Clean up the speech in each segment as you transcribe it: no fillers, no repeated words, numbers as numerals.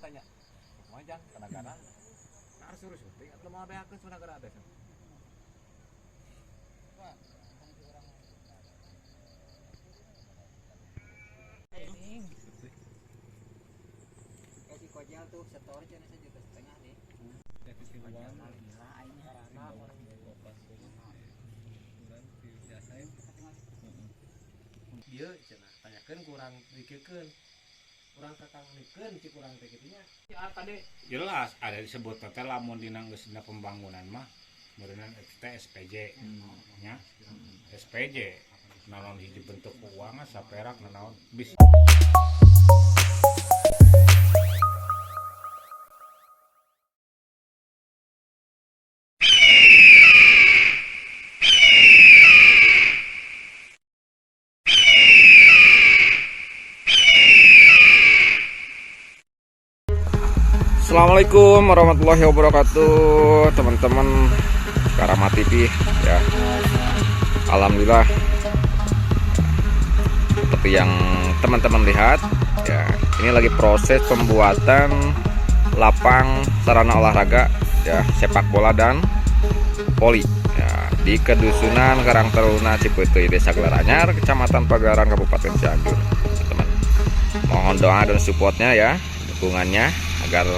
tanya majang tenaga nah harus suruh syuting atau mau beakeun tenaga ada kasih kojal tuh setor aja nih sejuta setengah deh. dia cenah tanyakeun kurang dikeun kurang kakangikeun ci kurang teh kitu nya ya tadi jelas ada disebut teh lamun dina geus dina pembangunan mah meureunna SPJ nya SPJ naon hiji bentuk keuangan saperak naon bis. Assalamualaikum warahmatullahi wabarakatuh, teman-teman Karama TV ya. Alhamdulillah seperti yang teman-teman lihat ya, ini lagi proses pembuatan lapang sarana olahraga ya, sepak bola dan voli ya, di Kedusunan Karang Taruna Cipeuteui, Desa Gelaranyar, Kecamatan Pagaran, Kabupaten Cianjur. Teman, mohon doa dan supportnya ya, dukungannya agar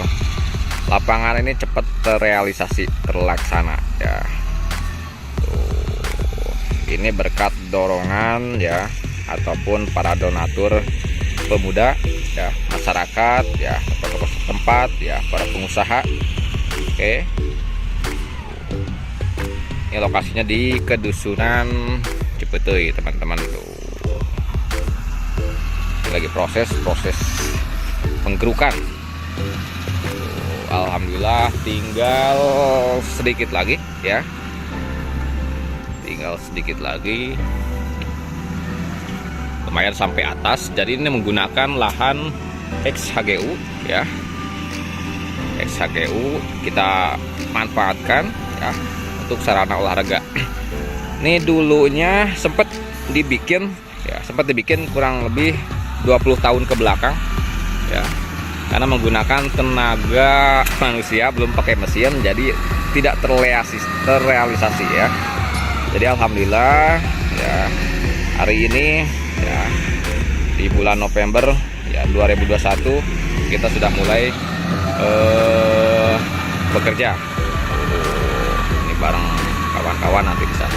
lapangan ini cepat terrealisasi, terlaksana ya. Tuh, ini berkat dorongan ya ataupun para donatur pemuda ya, masyarakat ya, tokoh-tokoh setempat ya, para pengusaha. Oke. Ini lokasinya di Kedusunan Cipeuteui, teman-teman tuh. Ini lagi proses penggerukan. Alhamdulillah tinggal sedikit lagi ya, lumayan sampai atas. Jadi ini menggunakan lahan XHGU ya, XHGU kita manfaatkan ya untuk sarana olahraga. Ini dulunya sempat dibikin kurang lebih 20 tahun ke belakang ya, karena menggunakan tenaga manusia, belum pakai mesin, jadi tidak terrealisasi ya. Jadi alhamdulillah ya, hari ini ya, di bulan November ya 2021 kita sudah mulai bekerja. Ini bareng kawan-kawan nanti di sana.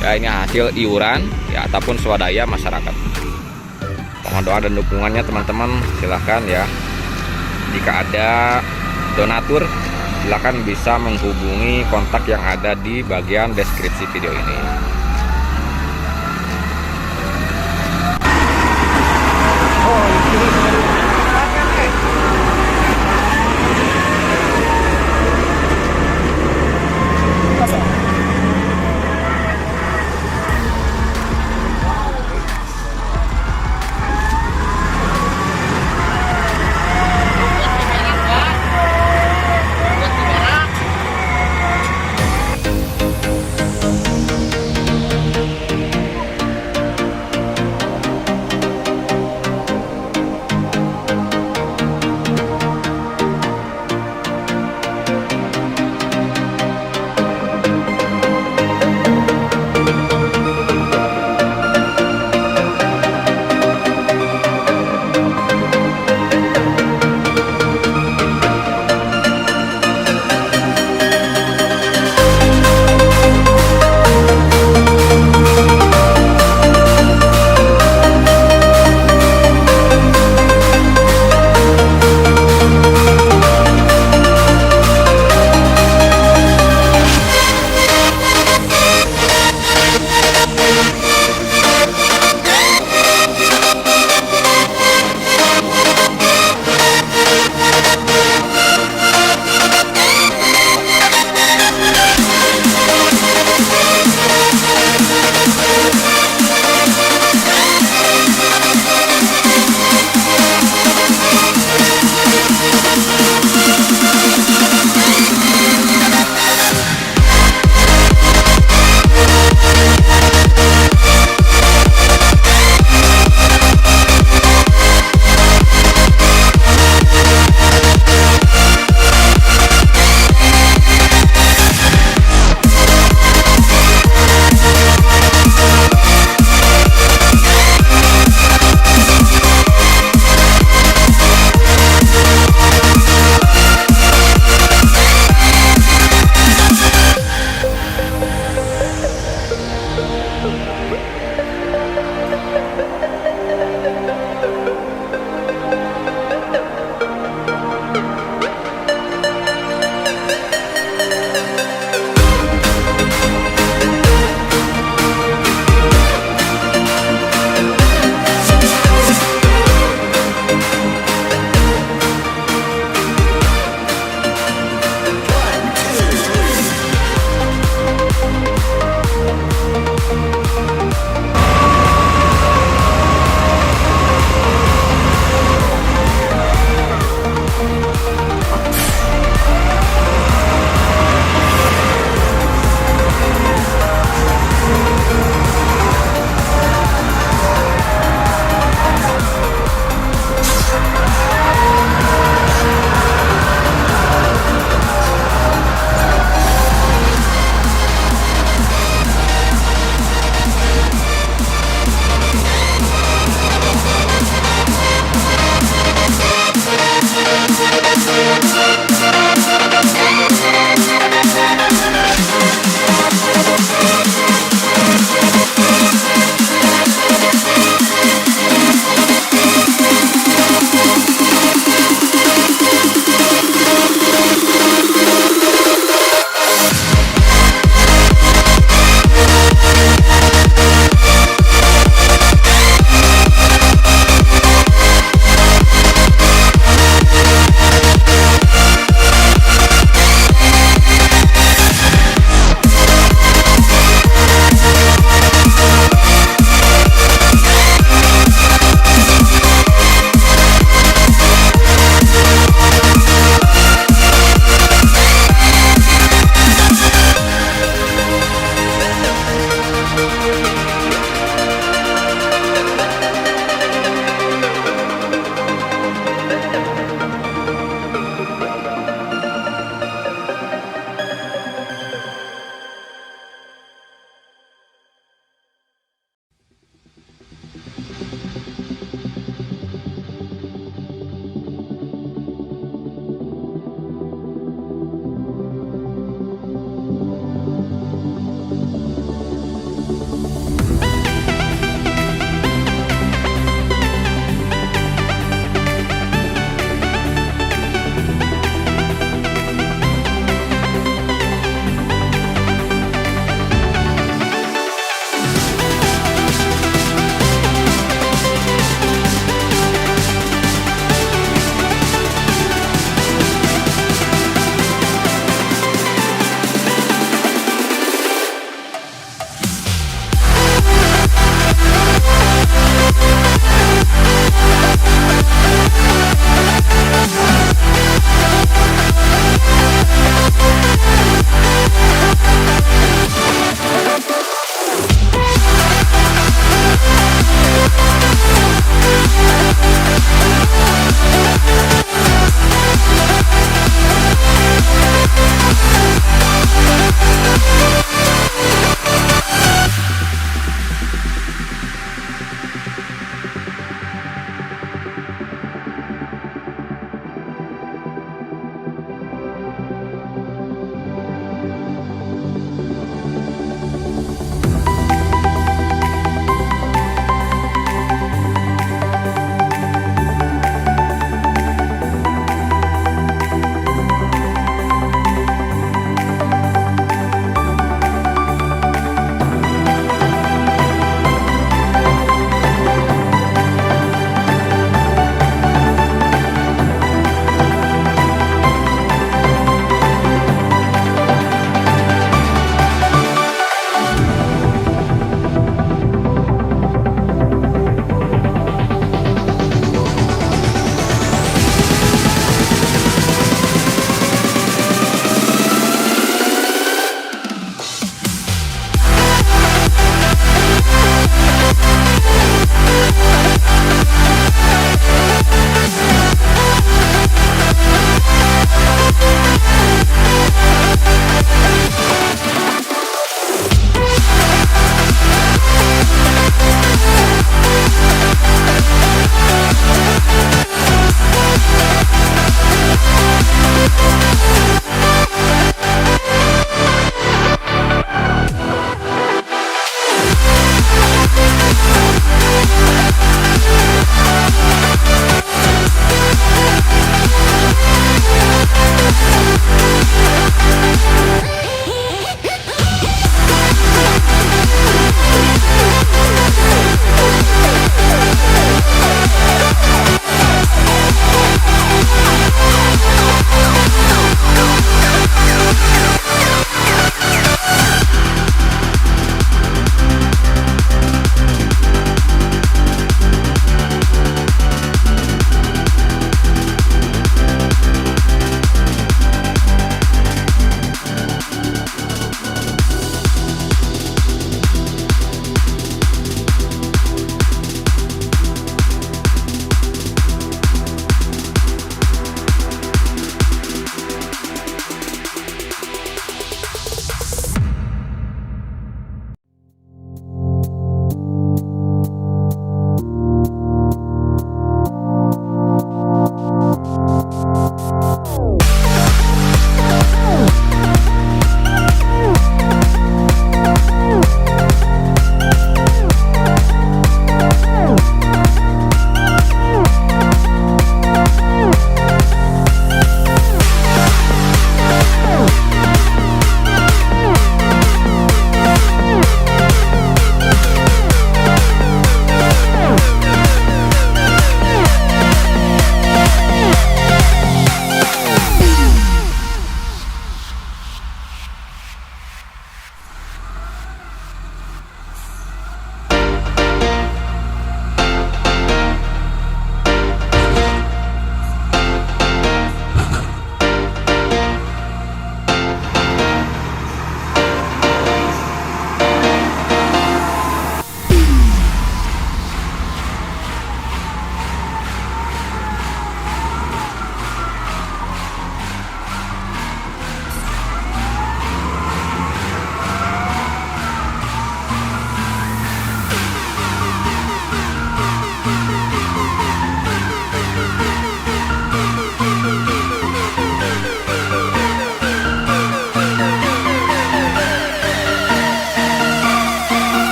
Ya, ini hasil iuran ya ataupun swadaya masyarakat. Mohon doa dan dukungannya teman-teman, silahkan ya. Jika ada donatur, silakan bisa menghubungi kontak yang ada di bagian deskripsi video ini.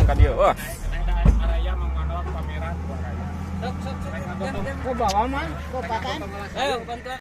diturunkeun ka dieu. Wah. Araya mangandong pameran buah raya. Ke bawah mah, ke pakan. Ayo bantuan.